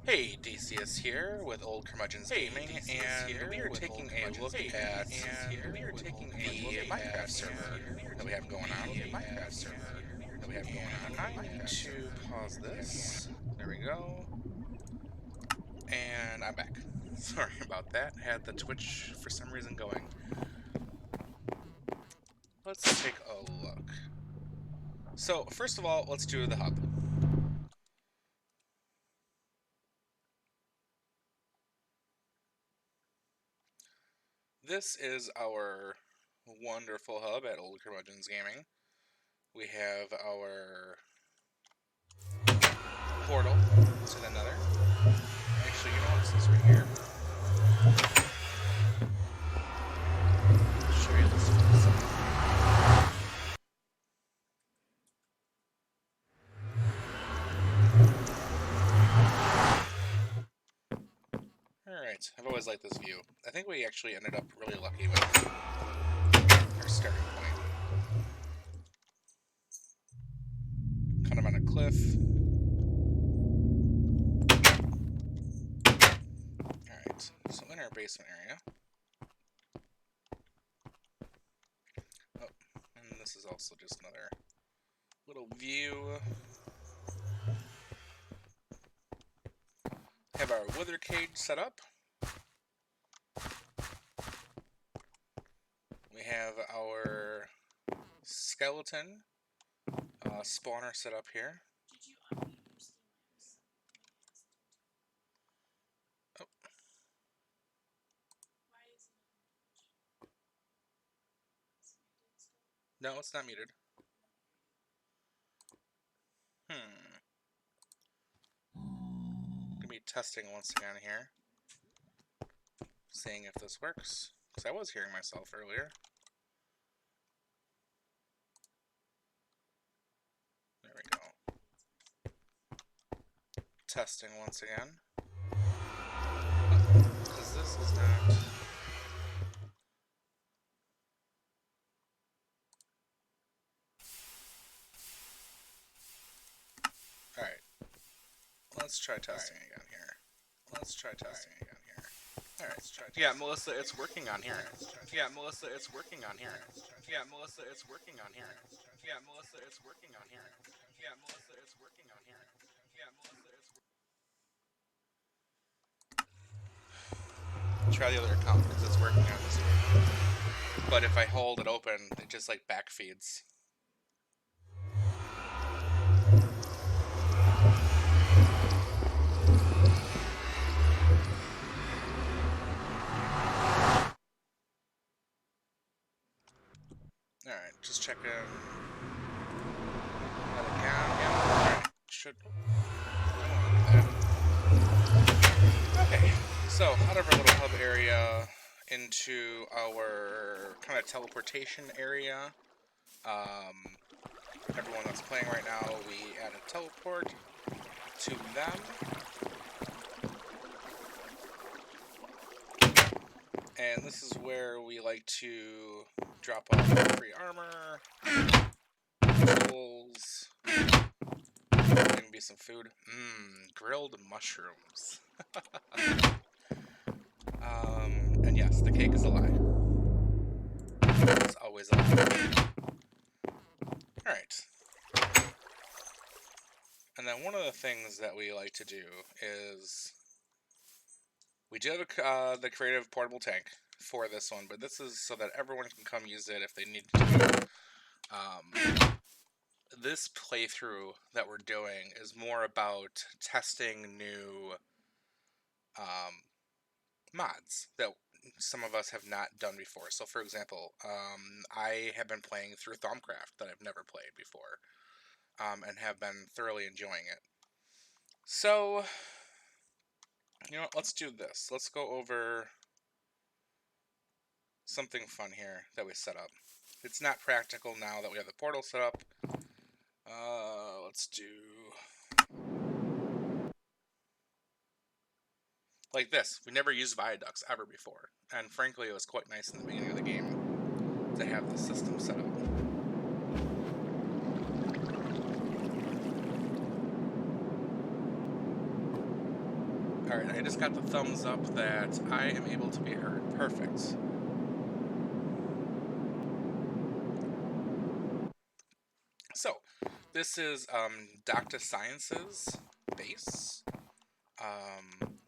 Hey, DCS here with Old Curmudgeon's Gaming, and we are taking a look at the Minecraft server that we have going on. I need to pause this. There we go. And I'm back. Sorry about that. Had the Twitch for some reason going. Let's take a look. So, first of all, let's do the hub. This is our wonderful hub at Old Curmudgeon's Gaming. We have our portal to the nether. Actually, you know what? This is right here. Show you this one. Alright, I've always liked this view. I think we actually ended up really lucky with our starting point. Kind of on a cliff. Alright, so in our basement area. Oh, and this is also just another little view. Have our wither cage set up. We have our skeleton spawner set up here. Oh. No, it's not muted. Gonna be testing once again here. Seeing if this works. Because I was hearing myself earlier. There we go. Testing once again. Because this is not... Alright. Let's try testing again here. Alright, let's try testing. Yeah, Melissa, it's working on here. Yeah, Melissa, it's working on here. Yeah, Melissa, it's working on here. Yeah, Melissa, it's working on here. Yeah, Melissa, it's working on here. Yeah, Melissa, it's... Try the other account because it's working on this one. But if I hold it open, it just like backfeeds. Alright, just checking that again. Yeah, alright, should... Okay, so out of our little hub area into our kind of teleportation area. Everyone that's playing right now, we add a teleport to them. And this is where we like to drop off free armor, tools, maybe some food. Grilled mushrooms. And yes, the cake is a lie. It's always a lie. Alright. And then one of the things that we like to do is... We do have the creative portable tank for this one, but this is so that everyone can come use it if they need to. This playthrough that we're doing is more about testing new mods that some of us have not done before. So, for example, I have been playing through Thaumcraft that I've never played before, and have been thoroughly enjoying it. So... You know what, let's do this. Let's go over something fun here that we set up. It's not practical now that we have the portal set up. Let's do... like this. We never used viaducts ever before. And frankly, it was quite nice in the beginning of the game to have the system set up. Alright, I just got the thumbs up that I am able to be heard. Perfect. So, this is Dr. Science's base.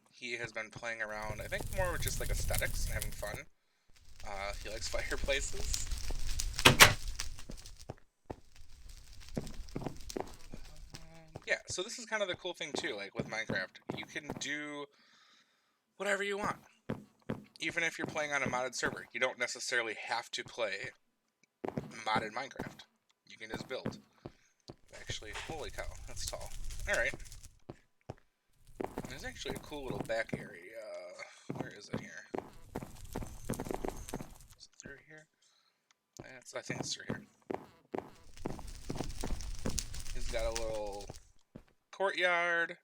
He has been playing around, I think, more with just like aesthetics and having fun. He likes fireplaces. Yeah, so this is kind of the cool thing too, like with Minecraft. You can do whatever you want. Even if you're playing on a modded server, you don't necessarily have to play modded Minecraft. You can just build. Actually, holy cow, that's tall. Alright. There's actually a cool little back area. Where is it here? Is it through here? I think it's through here. He's got a little courtyard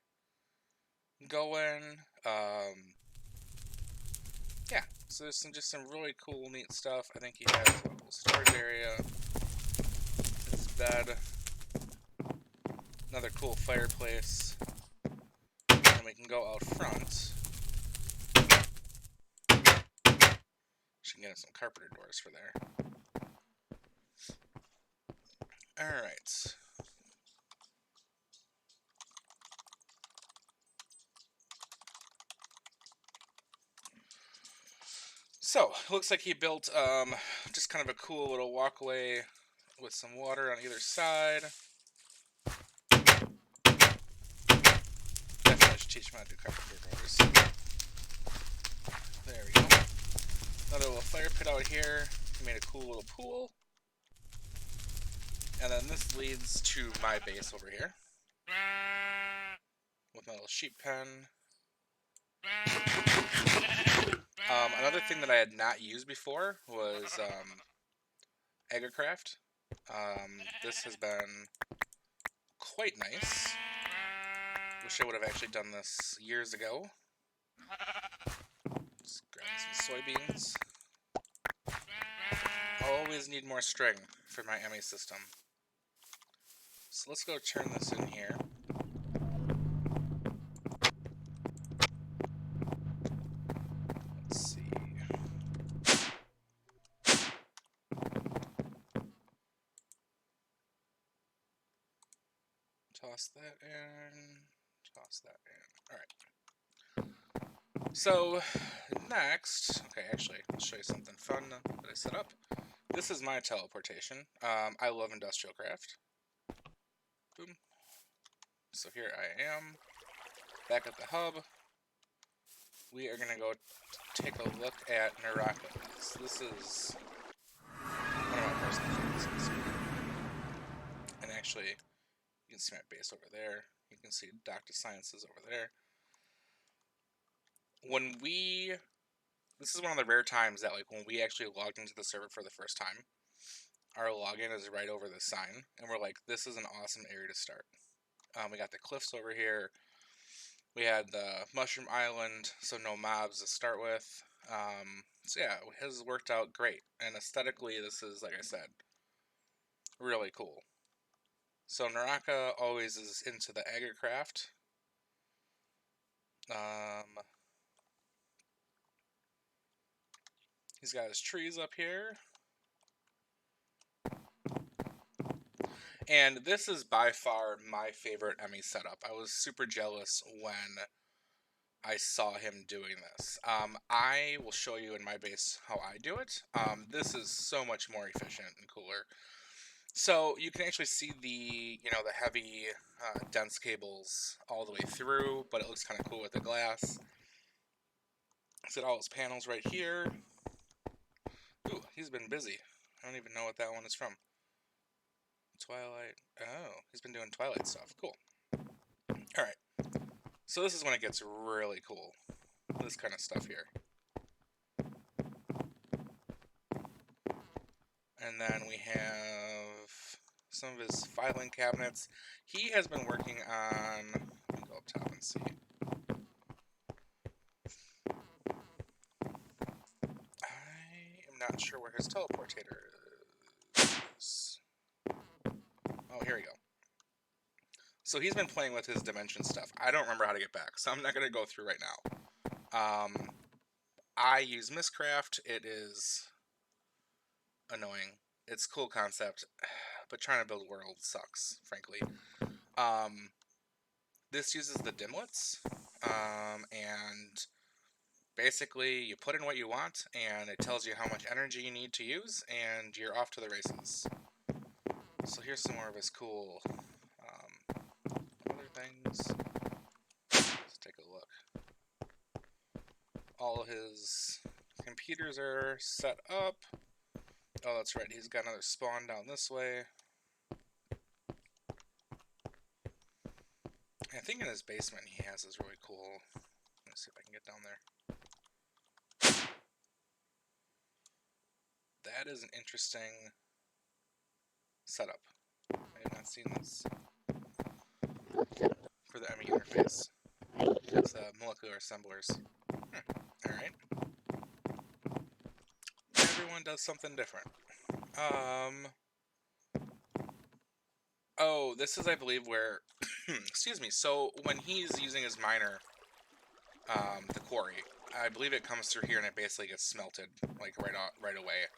going. Yeah, so there's just some really cool, neat stuff. I think he has a little storage area. His bed. Another cool fireplace. And we can go out front. Should get some carpenter doors for there. Alright. So, looks like he built just kind of a cool little walkway with some water on either side. Definitely should teach him how to do carpenter doors. There we go. Another little fire pit out here. He made a cool little pool. And then this leads to my base over here. With my little sheep pen. Another thing that I had not used before was Agricraft. This has been quite nice. Wish I would have actually done this years ago. Just grabbing some soybeans. Always need more string for my ME system. So let's go turn this in here. Let's see. Toss that in. Toss that in. Alright. So, next... Okay, actually, I'll show you something fun that I set up. This is my teleportation. I love industrial craft. Boom. So here I am, back at the hub. We are going to go take a look at Naraka. This is one of my personal favorites. And actually, you can see my base over there. You can see Dr. Sciences over there. This is one of the rare times that, like, when we actually logged into the server for the first time, our login is right over the sign, and we're like, this is an awesome area to start. We got the cliffs over here. We had the Mushroom Island, so no mobs to start with. So yeah, it has worked out great. And aesthetically, this is, like I said, really cool. So Naraka always is into the agricraft. He's got his trees up here. And this is by far my favorite ME setup. I was super jealous when I saw him doing this. I will show you in my base how I do it. This is so much more efficient and cooler. So you can actually see the heavy, dense cables all the way through, but it looks kind of cool with the glass. Set all his panels right here. Ooh, he's been busy. I don't even know what that one is from. Twilight. Oh, he's been doing Twilight stuff. Cool. Alright. So this is when it gets really cool. This kind of stuff here. And then we have some of his filing cabinets. He has been working on... Let me go up top and see. I am not sure where his teleportator is. Oh, here we go. So he's been playing with his dimension stuff. I don't remember how to get back, so I'm not going to go through right now. I use Mistcraft. It is annoying. It's a cool concept, but trying to build worlds sucks, frankly. This uses the dimlets, and basically you put in what you want, and it tells you how much energy you need to use, and you're off to the races. So here's some more of his cool other things. Let's take a look. All his computers are set up. Oh, that's right, he's got another spawn down this way. I think in his basement he has this really cool... Let's see if I can get down there. That is an interesting setup. I have not seen this for the ME interface. It's molecular assemblers. Alright. Everyone does something different. Oh, this is, I believe, where... excuse me. So, when he's using his miner, the quarry, I believe it comes through here and it basically gets smelted, like, right away.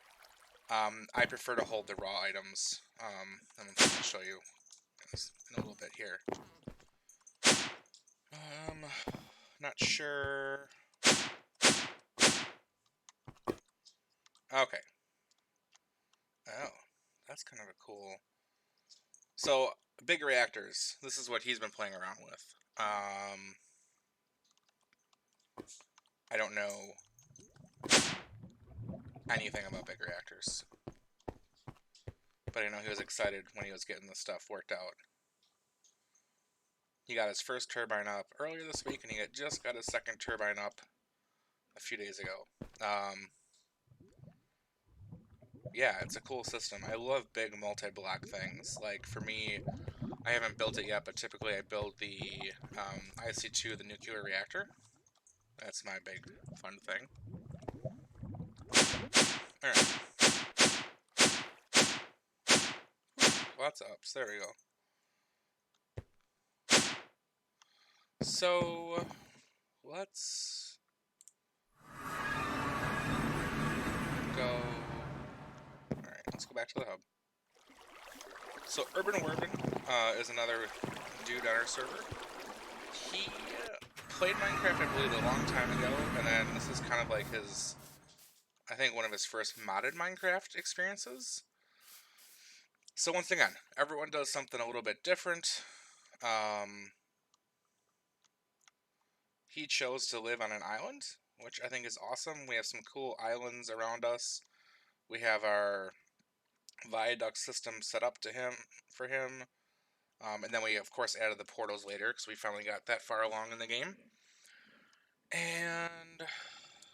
I prefer to hold the raw items. I'm going to show you in a little bit here. Not sure... Okay. Oh, that's kind of a cool... So, big reactors. This is what he's been playing around with. I don't know anything about big reactors. But I know he was excited when he was getting this stuff worked out. He got his first turbine up earlier this week, and he just got his second turbine up a few days ago. Yeah, it's a cool system. I love big multi-block things. Like, for me, I haven't built it yet, but typically I build the IC2, the nuclear reactor. That's my big fun thing. Alright. Lots of ups. There we go. So, let's go... Alright, let's go back to the hub. So, Urban Werben is another dude on our server. He played Minecraft, I believe, a long time ago, and then this is kind of like his... I think one of his first modded Minecraft experiences. So once again, everyone does something a little bit different. He chose to live on an island, which I think is awesome. We have some cool islands around us. We have our viaduct system set up for him. And then we, of course, added the portals later, because we finally got that far along in the game. And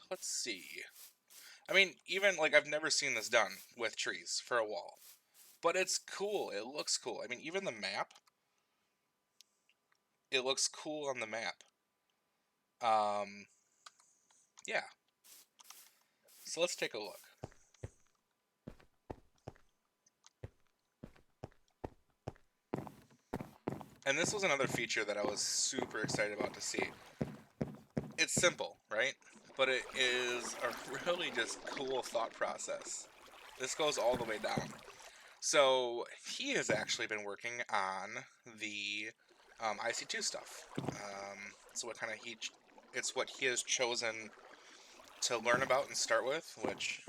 let's see. I mean, even, like, I've never seen this done with trees for a wall. But it's cool. It looks cool. I mean, even the map, it looks cool on the map. Yeah. So let's take a look. And this was another feature that I was super excited about to see. It's simple, right? But it is a really just cool thought process. This goes all the way down. So he has actually been working on the IC2 stuff. So it's what he has chosen to learn about and start with, which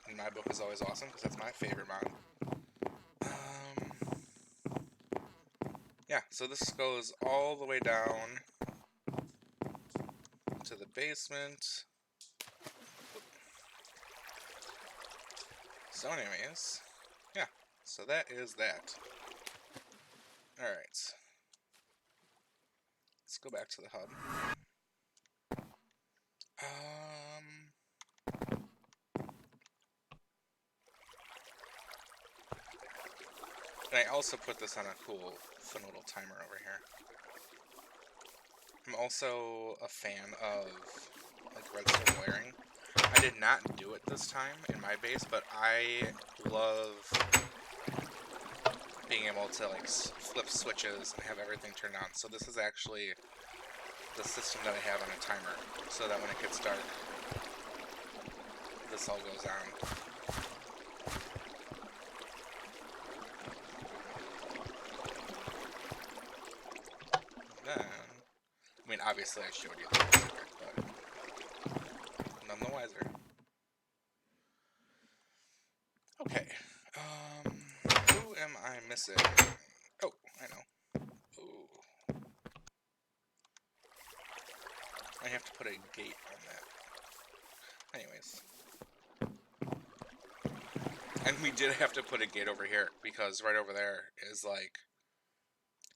in my book is always awesome because that's my favorite mod. Yeah, so this goes all the way down to the basement. So anyways, yeah, so that is that. Alright. Let's go back to the hub. And I also put this on a cool, fun little timer over here. I'm also a fan of, like, redstone wiring. I did not do it this time in my base, but I love being able to like flip switches and have everything turned on. So this is actually the system that I have on a timer, so that when it gets dark, this all goes on. Then, I mean, obviously I showed you the secret, but none the wiser. Okay, who am I missing? Oh, I know. Ooh. I have to put a gate on that. Anyways. And we did have to put a gate over here, because right over there is, like,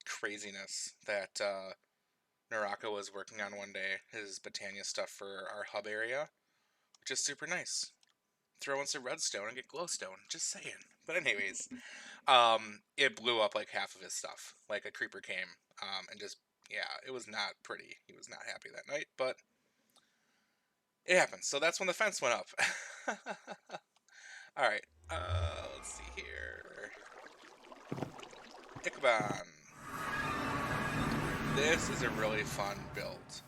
craziness that, Naraka was working on one day, his Botania stuff for our hub area, which is super nice. Throw in some redstone and get glowstone, just saying. But anyways, it blew up like half of his stuff. Like a creeper came, and just, yeah, it was not pretty. He was not happy that night, but it happens. So that's when the fence went up. Alright, let's see here. Ichabod. This is a really fun build.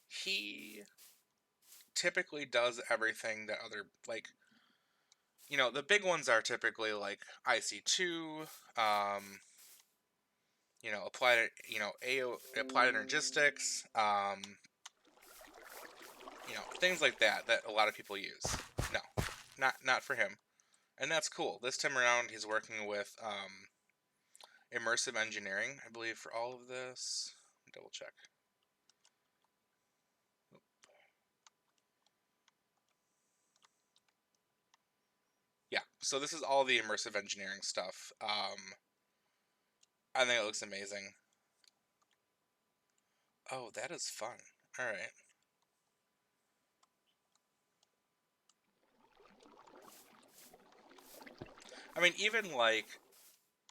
He typically does everything that other, like, you know, the big ones are typically like IC2, you know, applied, you know, applied energistics, you know, things like that that a lot of people use. No, not for him, and that's cool. This time around, he's working with immersive engineering, I believe, for all of this. Double check. Yeah, so this is all the immersive engineering stuff. I think it looks amazing. Oh, that is fun. All right. I mean, even like,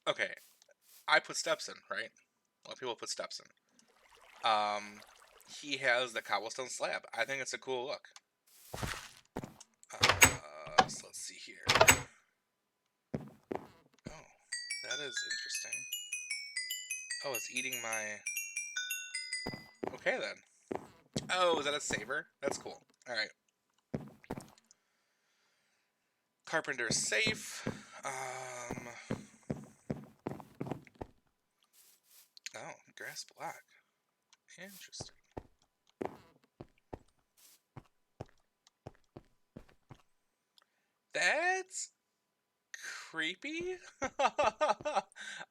okay, I put steps in, right? A lot of people put steps in. He has the cobblestone slab. I think it's a cool look. So let's see here. Oh, that is interesting. Oh, it's eating my... Okay, then. Oh, is that a saber? That's cool. Alright. Carpenter's safe. Oh, grass block. Interesting. That's creepy.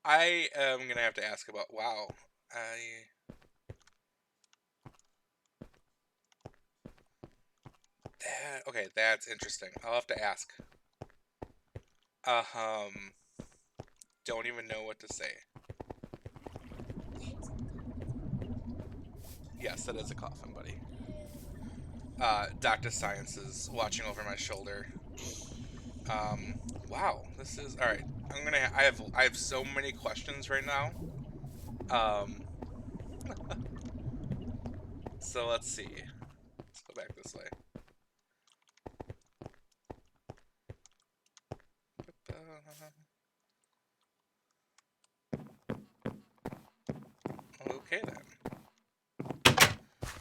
I am gonna have to ask about... Wow. Okay, that's interesting. I'll have to ask. Don't even know what to say. Yes, that is a coffin, buddy. Dr. Science is watching over my shoulder. Wow, this is... Alright, I have so many questions right now. So let's see. Let's go back this way. Okay, then.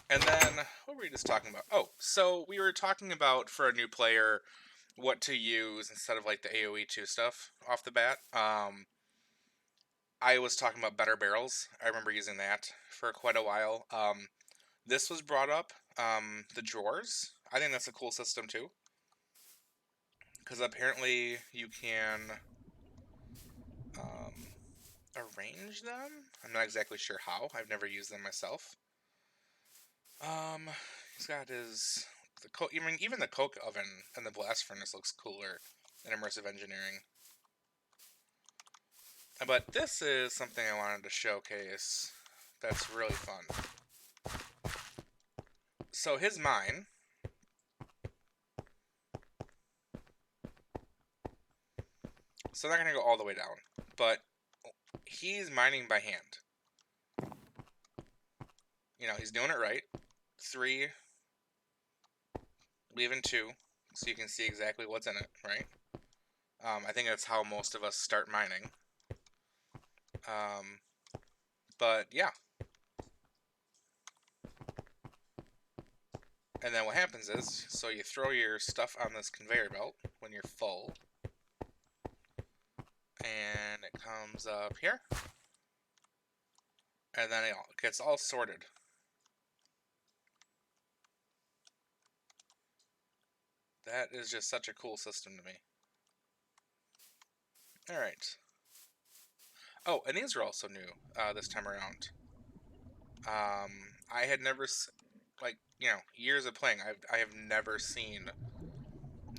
And then, what were we just talking about? Oh, so we were talking about, for a new player, what to use instead of, like, the AoE 2 stuff off the bat. I was talking about better barrels. I remember using that for quite a while. This was brought up, the drawers. I think that's a cool system, too. Because apparently you can arrange them. I'm not exactly sure how. I've never used them myself. He's got his... even the coke oven and the blast furnace looks cooler in immersive engineering. But this is something I wanted to showcase that's really fun. So his mine... So they're not going to go all the way down, but he's mining by hand. You know, he's doing it right. 3, leaving 2, so you can see exactly what's in it, right? I think that's how most of us start mining. But yeah. And then what happens is, so you throw your stuff on this conveyor belt when you're full. And it comes up here. And then it gets all sorted. That is just such a cool system to me. Alright. Oh, and these are also new this time around. I had never, like, you know, years of playing, I have never seen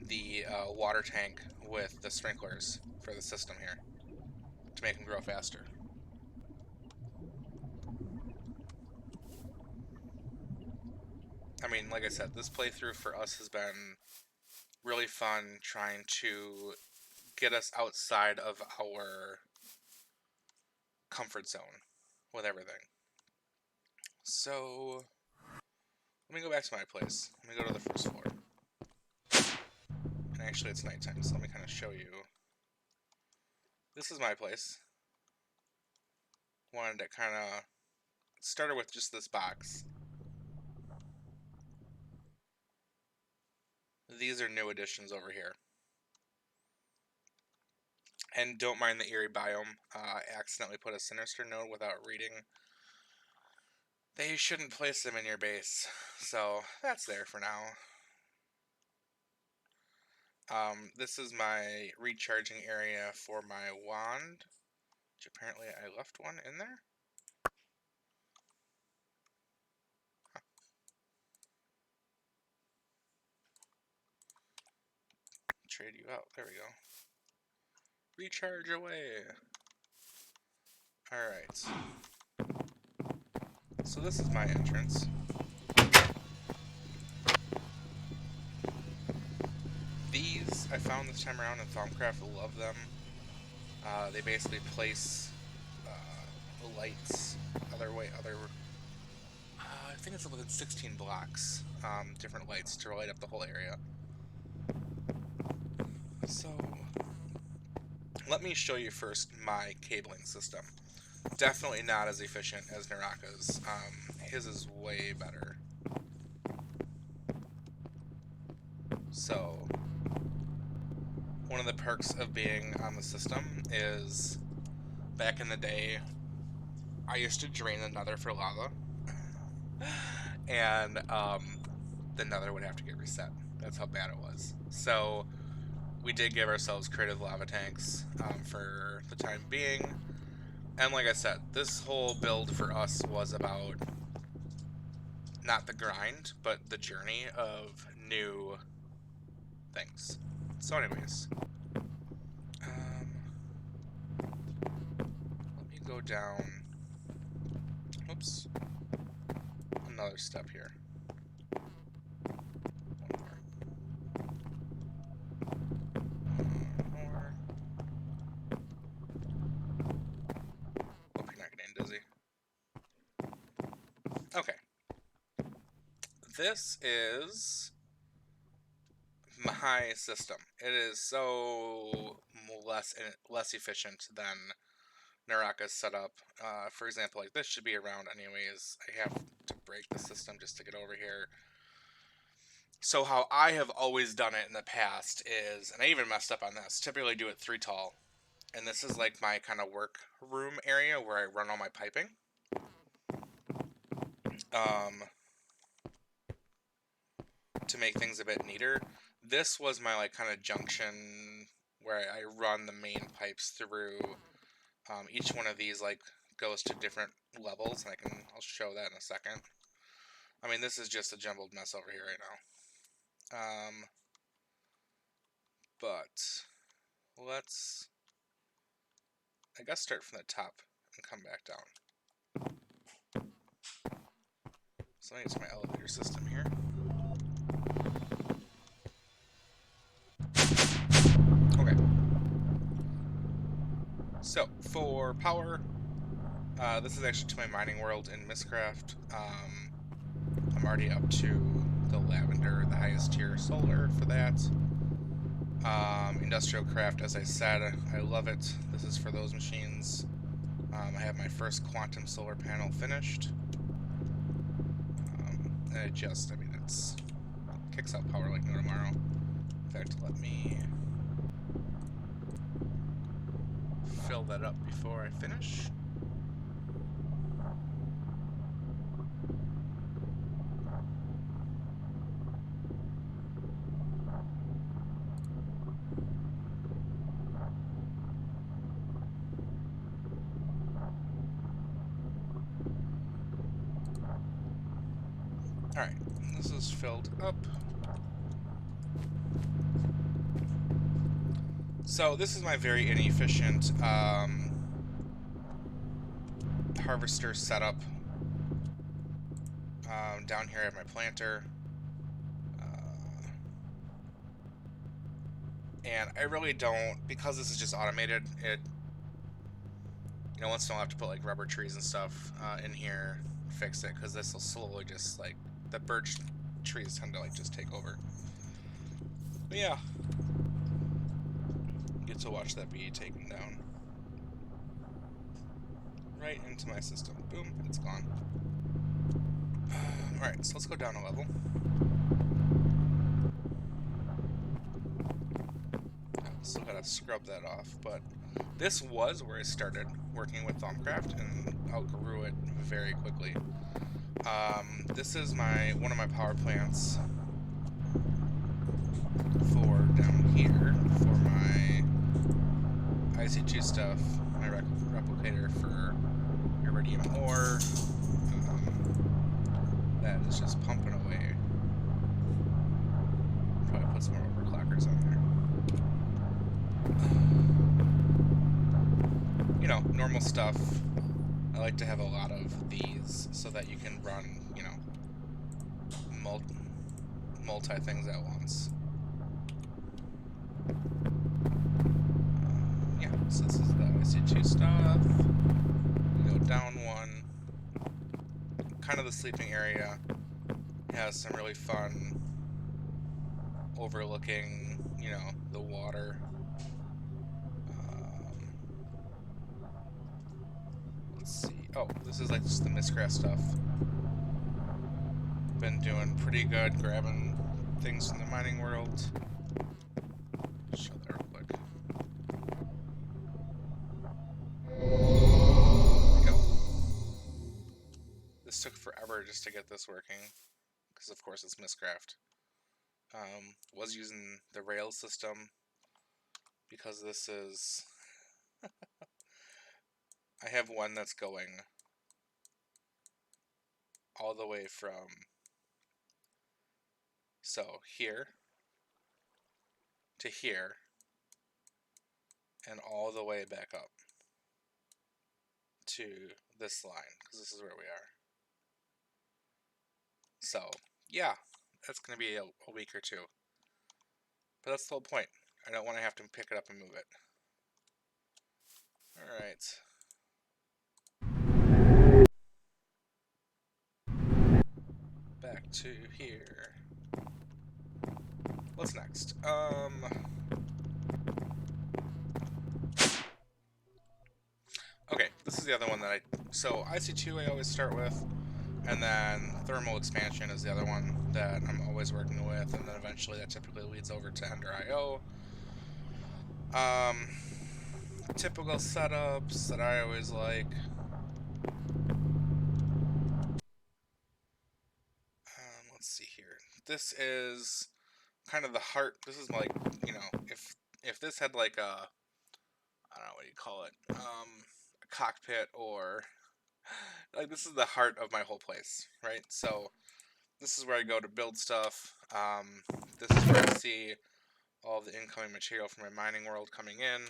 the water tank with the sprinklers for the system here to make them grow faster. I mean, like I said, this playthrough for us has been really fun trying to get us outside of our comfort zone with everything. So, let me go back to my place. Let me go to the first floor. And actually, it's nighttime, so let me kind of show you. This is my place. Wanted to kind of started with just this box. These are new additions over here. And don't mind the eerie biome. I accidentally put a sinister node without reading. They shouldn't place them in your base, so that's there for now. This is my recharging area for my wand, which apparently I left one in there. Huh. Trade you out. There we go. Recharge away. Alright. So this is my entrance. These I found this time around in Thaumcraft. Love them. They basically place lights I think it's within 16 blocks, different lights to light up the whole area. So, let me show you first my cabling system. Definitely not as efficient as Naraka's. His is way better. So, one of the perks of being on the system is, back in the day, I used to drain the nether for lava, and the nether would have to get reset. That's how bad it was. So we did give ourselves creative lava tanks for the time being. And like I said, this whole build for us was about not the grind, but the journey of new things. So anyways, let me go down. Oops. Another step here. One more. Hope you're not getting dizzy. Okay. This is my system. It is so less efficient than Naraka's setup. For example, like this should be around anyways. I have to break the system just to get over here. So how I have always done it in the past is, and I even messed up on this, typically do it 3 tall. And this is like my kind of work room area where I run all my piping. To make things a bit neater. This was my like kind of junction where I run the main pipes through. Each one of these like goes to different levels, and I'll show that in a second. I mean, this is just a jumbled mess over here right now. But let's, I guess, start from the top and come back down. So let me get to my elevator system here. Okay. So for power, this is actually to my mining world in Mistcraft. I'm already up to the lavender, the highest tier solar for that. Industrial craft, as I said, I love it. This is for those machines. I have my first quantum solar panel finished. And it just, I mean, it kicks out power like no tomorrow. In fact, let me fill that up before I finish. Alright, this is filled up. So this is my very inefficient harvester setup. Down here I have my planter. And I really don't, because this is just automated, you know, once in a while I have to put like rubber trees and stuff in here, fix it, because this will slowly just like, the birch trees tend to like just take over. But yeah, get to watch that be taken down. Right into my system. Boom, it's gone. Alright, so let's go down a level. Still gotta scrub that off, but this was where I started working with Thaumcraft and outgrew it very quickly. This is one of my power plants for down here for my IC2 stuff, my replicator for iridium ore. That is just pumping away. Probably put some more overclockers on there. You know, normal stuff. I like to have a lot of these so that you can run, you know, multi things at once. Yeah, so this is the IC2 stuff. We go down one. Kind of the sleeping area. Has some really fun overlooking, you know, the water. Let's see. Oh, this is like just the mistgrass stuff. Been doing pretty good grabbing things from the mining world. Show that real quick. There we go. This took forever just to get this working, because of course it's Mistcraft. Was using the rail system because this is I have one that's going all the way from here to here and all the way back up to this line, because this is where we are. So yeah, that's going to be a week or two, but that's the whole point. I don't want to have to pick it up and move it. Alright. Back to here. What's next? Okay, this is the other one that so IC2 I always start with, and then thermal expansion is the other one that I'm always working with, and then eventually that typically leads over to Ender IO. Typical setups that I always like. Let's see here. This is kind of the heart. This is like, you know, if this had like a, I don't know what you call it, a cockpit, or like, this is the heart of my whole place, right? So this is where I go to build stuff. This is where I see all the incoming material from my mining world coming in.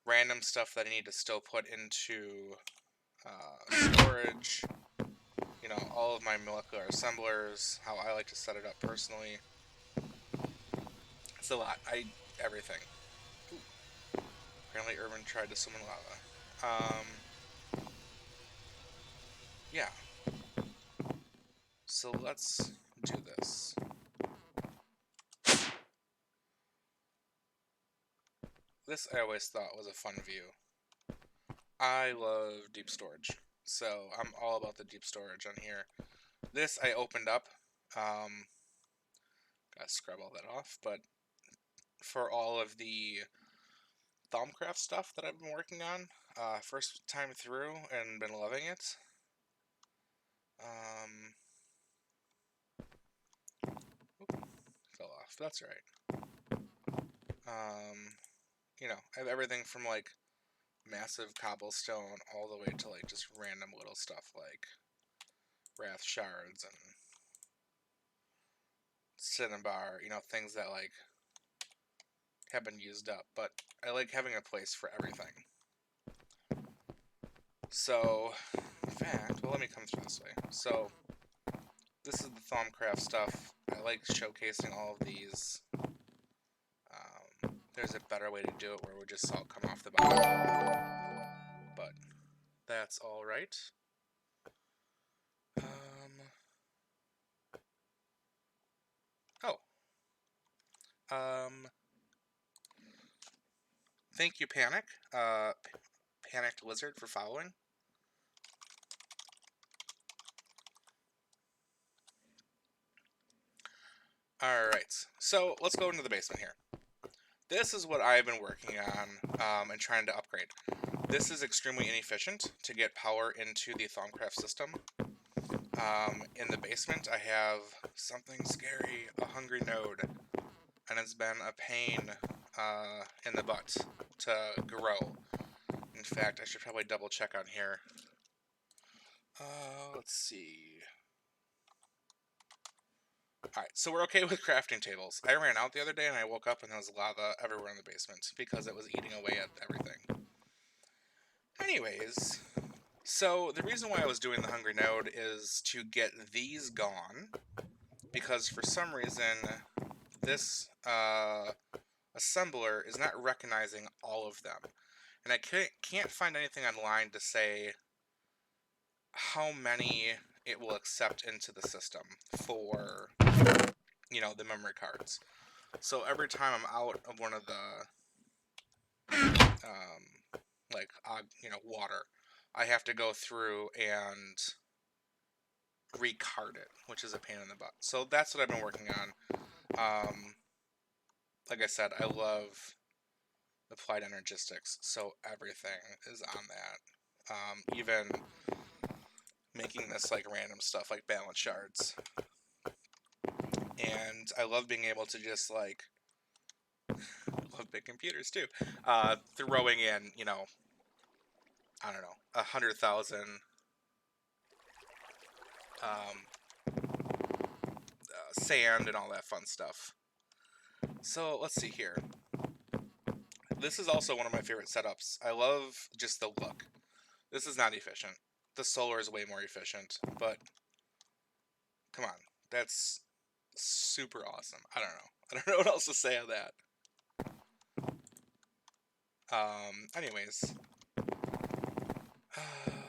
Random stuff that I need to still put into storage. You know, all of my molecular assemblers, how I like to set it up personally. It's a lot. Everything. Ooh. Apparently Irvin tried to swim in lava. Yeah. So let's do this. this I always thought was a fun view. I love deep storage, so I'm all about the deep storage on here. This I opened up. Gotta scrub all that off, but for all of the Thaumcraft stuff that I've been working on, first time through and been loving it. Fell off. That's right. You know, I have everything from like massive cobblestone all the way to like just random little stuff like wrath shards and cinnabar, you know, things that like have been used up, but I like having a place for everything. So, in fact, well, let me come through this way. So, this is the Thaumcraft stuff. I like showcasing all of these. There's a better way to do it where we just all come off the bottom, but that's all right. Thank you, Panic. Panicked Lizard for following. Alright, so let's go into the basement here. This is what I've been working on and trying to upgrade. This is extremely inefficient to get power into the Thaumcraft system. In the basement, I have something scary, a hungry node, and it's been a pain in the butt to grow. In fact, I should probably double check on here. Let's see. Alright, so we're okay with crafting tables. I ran out the other day and I woke up and there was lava everywhere in the basement because it was eating away at everything. Anyways, so the reason why I was doing the hungry node is to get these gone, because for some reason this assembler is not recognizing all of them. And I can't find anything online to say how many it will accept into the system for, you know, the memory cards. So every time I'm out of one of the, you know, water, I have to go through and recard it, which is a pain in the butt. So that's what I've been working on. Like I said, I love applied energistics, so everything is on that. Even making this like random stuff like balance shards. And I love being able to just like, I love big computers too, throwing in, you know, I don't know, 100,000 sand and all that fun stuff. So let's see here. This is also one of my favorite setups. I love just the look. This is not efficient. The solar is way more efficient, but come on, that's super awesome. I don't know. I don't know what else to say on that. Anyways,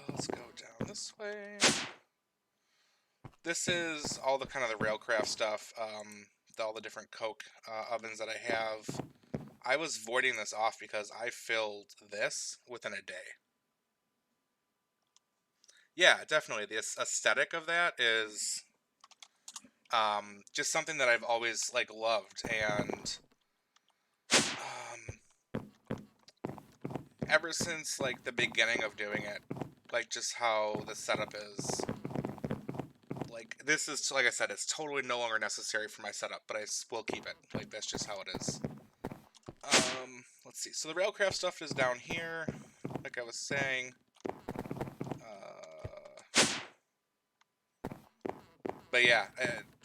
let's go down this way. This is all the kind of the railcraft stuff, all the different coke ovens that I have. I was voiding this off because I filled this within a day. Yeah, definitely. The aesthetic of that is just something that I've always like loved, and ever since like the beginning of doing it, like just how the setup is. Like this is, like I said, it's totally no longer necessary for my setup, but I will keep it. Like that's just how it is. Let's see. So the railcraft stuff is down here, like I was saying. But yeah,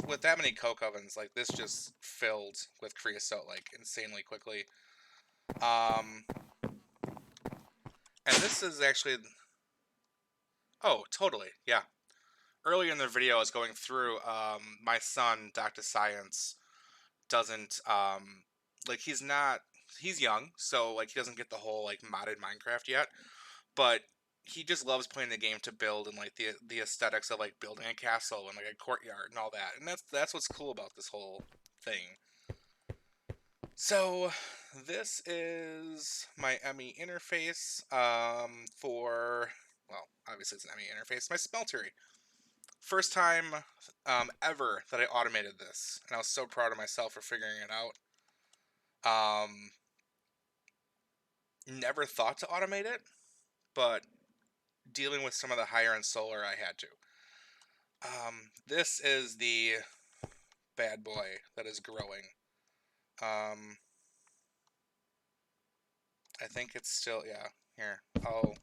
with that many coke ovens, like this just filled with creosote like insanely quickly. And this is actually, oh, totally, yeah. Earlier in the video, I was going through, my son, Dr. Science, doesn't, like, he's young, so, like, he doesn't get the whole, like, modded Minecraft yet, but he just loves playing the game to build and, like, the aesthetics of, like, building a castle and, like, a courtyard and all that, and that's what's cool about this whole thing. So this is my ME interface for, well, obviously it's an ME interface, my smeltery. First time ever that I automated this, and I was so proud of myself for figuring it out. Never thought to automate it, but dealing with some of the higher end solar, I had to. This is the bad boy that is growing. I think it's still, yeah, here. I'll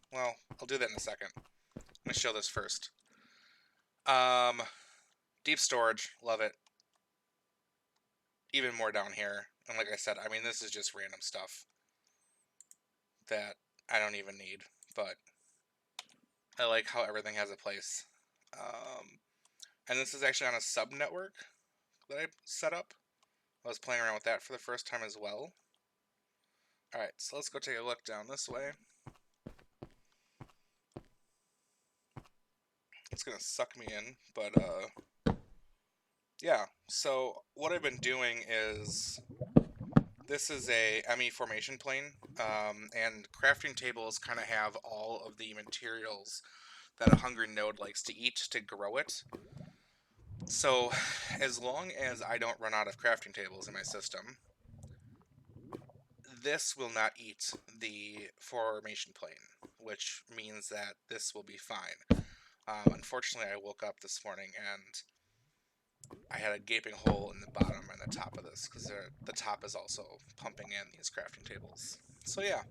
do that in a second. Let me show this first. Um, deep storage, love it. Even more down here. And like I said, I mean, this is just random stuff that I don't even need, but I like how everything has a place. And this is actually on a sub network that I set up. I was playing around with that for the first time as well. Alright, so let's go take a look down this way. It's gonna suck me in, but yeah, so what I've been doing is, this is a ME formation plane, and crafting tables kind of have all of the materials that a hungry node likes to eat to grow it. So as long as I don't run out of crafting tables in my system, this will not eat the formation plane, which means that this will be fine. Unfortunately, I woke up this morning and I had a gaping hole in the bottom and the top of this, because the top is also pumping in these crafting tables. So yeah,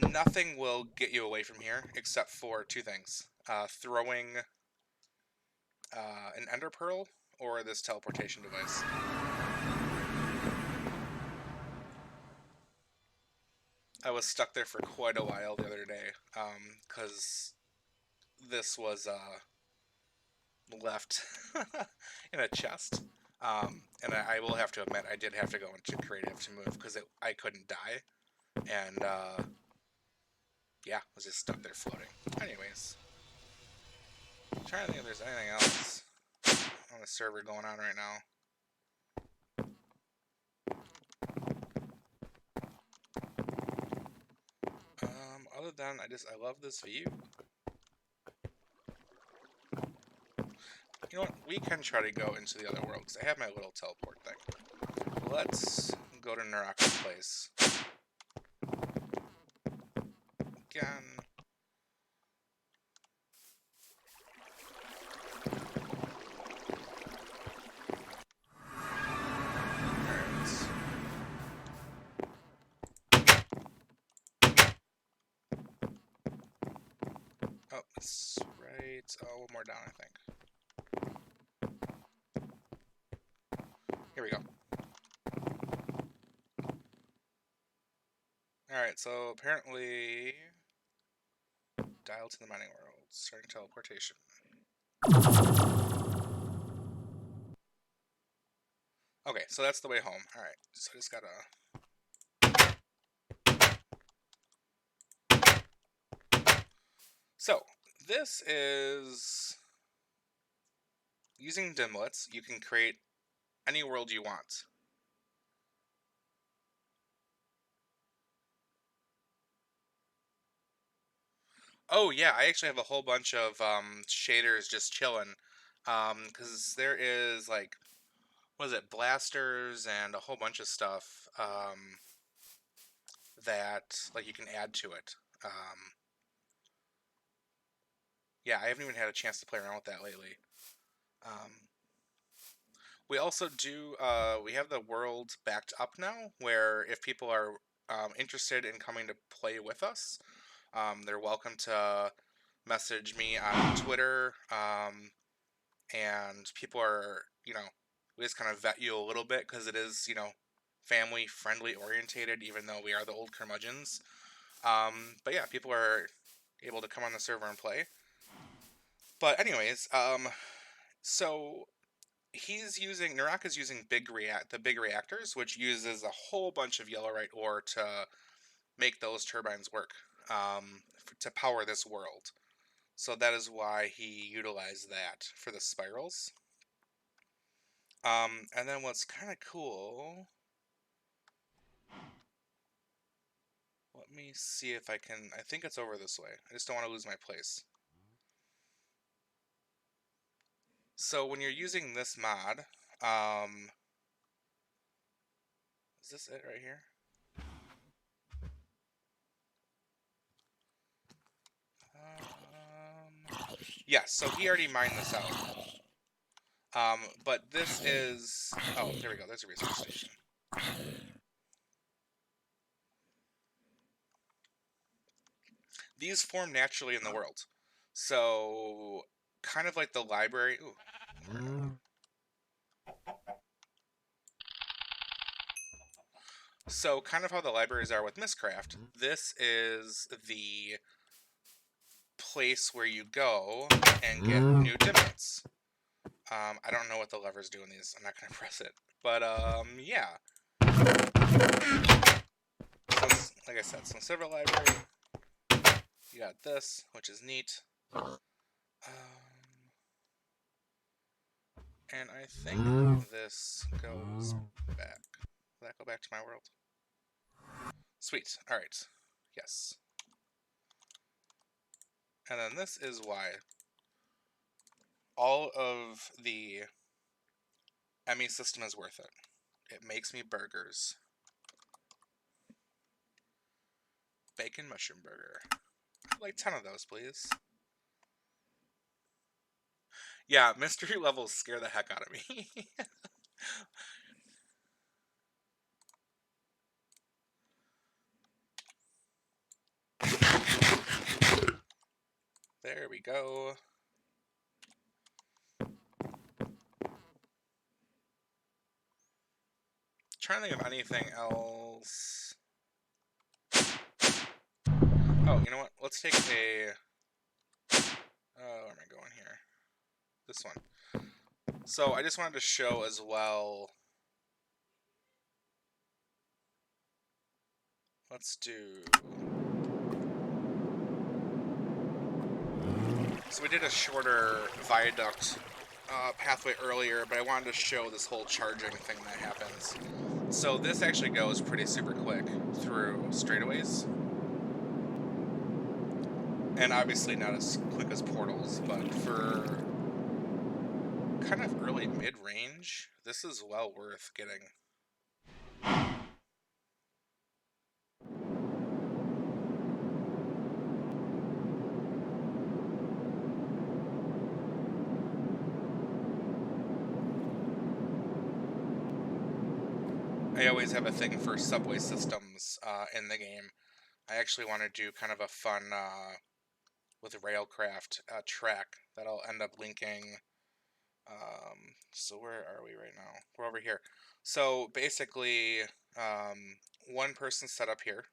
nothing will get you away from here except for two things: throwing an ender pearl or this teleportation device. I was stuck there for quite a while the other day, because this was left in a chest. And I will have to admit, I did have to go into creative to move because I couldn't die. And yeah, I was just stuck there floating. Anyways, I'm trying to think if there's anything else on the server going on right now. Other than I love this view. You know what? We can try to go into the other world because I have my little teleport thing. Let's go to Naraka's place. Again. Oh, it's right. Oh, one more down, I think. Here we go. Alright, so apparently... Dial to the mining world. Starting teleportation. Okay, so that's the way home. Alright, so I just gotta... So, this is... Using dimlets, you can create any world you want. Oh yeah, I actually have a whole bunch of shaders just chilling. Because there is, like, what is it, blasters and a whole bunch of stuff that, like, you can add to it. Yeah, I haven't even had a chance to play around with that lately. We also do, we have the world backed up now, where if people are interested in coming to play with us, they're welcome to message me on Twitter, and people are, we just kind of vet you a little bit, because it is, family friendly orientated, even though we are the old curmudgeons. But yeah, people are able to come on the server and play. But anyways, so Naraka's using the big reactors, which uses a whole bunch of yellowite ore to make those turbines work, to power this world. So that is why he utilized that for the spirals. And then what's kind of cool Let me see if I can... I think it's over this way. I just don't want to lose my place. So when you're using this mod, is this it right here? Yeah, so he already mined this out. But this is... Oh, there we go. There's a research station. These form naturally in the world. So, kind of like the library... Ooh. So, kind of how the libraries are with Mystcraft, this is the place where you go and get new divots. I don't know what the levers do in these. I'm not going to press it. But, yeah. So, like I said, so instead of a library, you got this, which is neat. And I think this goes back. Will that go back to my world? Sweet. Alright. Yes. And then this is why all of the Emmy system is worth it. It makes me burgers. Bacon mushroom burger. I'd like 10 of those, please. Yeah, mystery levels scare the heck out of me. There we go. Trying to think of anything else. Oh, you know what? Let's take a... where am I going here? This one. So I just wanted to show as well... Let's do... So we did a shorter viaduct pathway earlier, but I wanted to show this whole charging thing that happens. So this actually goes pretty super quick through straightaways. And obviously not as quick as portals, but for kind of early mid-range, this is well worth getting. I always have a thing for subway systems in the game. I actually want to do kind of a fun, with Railcraft, track that I'll end up linking. So where are we right now? We're over here. So basically, one person set up here.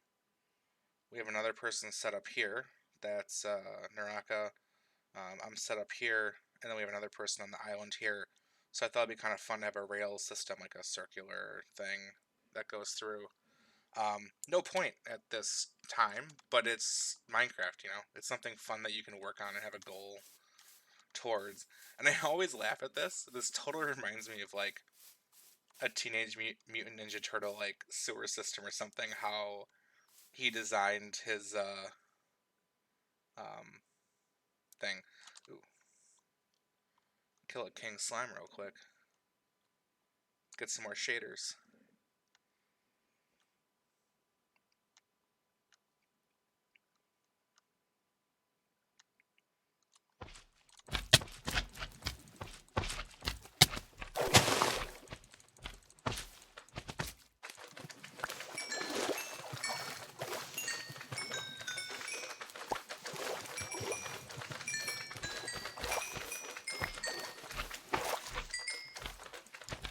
We have another person set up here. That's Naraka. I'm set up here, and then we have another person on the island here. So I thought it'd be kind of fun to have a rail system, like a circular thing that goes through. No point at this time, but it's Minecraft, you know? It's something fun that you can work on and have a goal towards. And I always laugh at this. This totally reminds me of, like, a Teenage Mutant Ninja Turtle, like, sewer system or something, how he designed his, thing. Ooh. Kill a king slime real quick. Get some more shaders.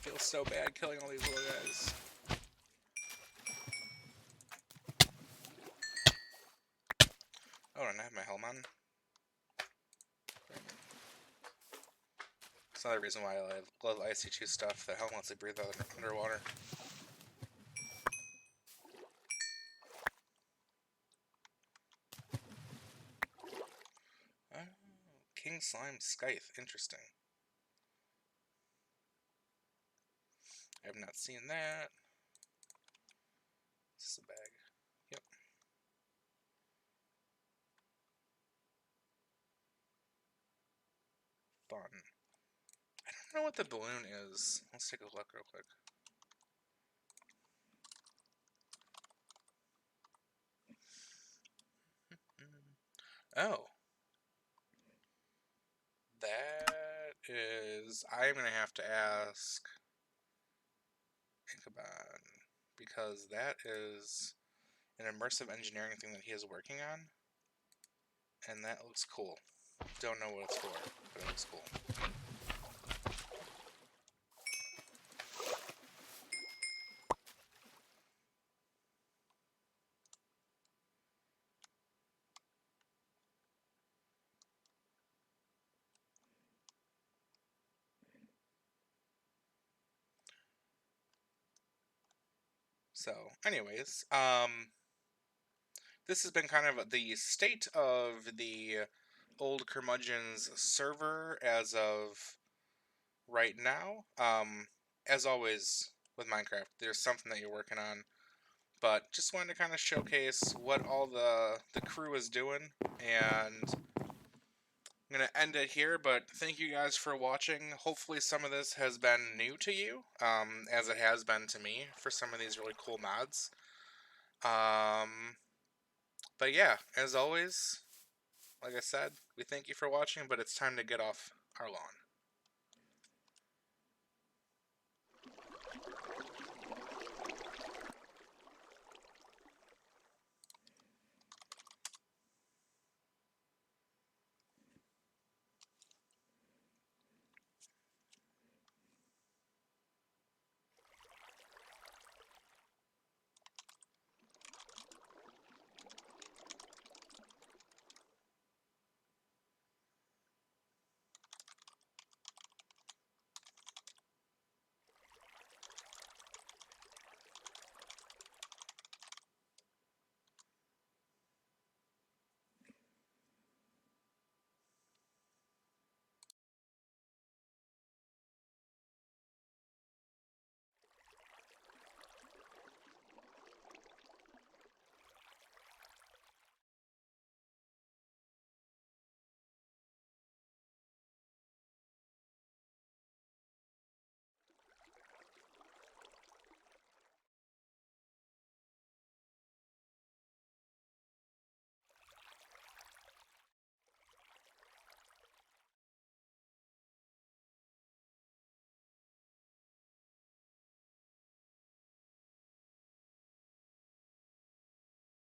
Feels so bad killing all these little guys. Oh, and I have my helm on. It's another reason why I love IC2 stuff. The helm lets you breathe out underwater. Oh, King Slime Scythe. Interesting. I have not seen that. Is this a bag? Yep. fun. I don't know what the balloon is. Let's take a look real quick. Oh. That is... I'm going to have to ask Ichabod, because that is an immersive engineering thing that he is working on, and that looks cool. Don't know what it's for, but it looks cool. So, anyways, this has been kind of the state of the Old Curmudgeon's server as of right now. As always with Minecraft, there's something that you're working on, but just wanted to kind of showcase what all the crew is doing, and I'm going to end it here, but thank you guys for watching. Hopefully some of this has been new to you, as it has been to me for some of these really cool mods. But yeah, as always, like I said, we thank you for watching, but it's time to get off our lawn.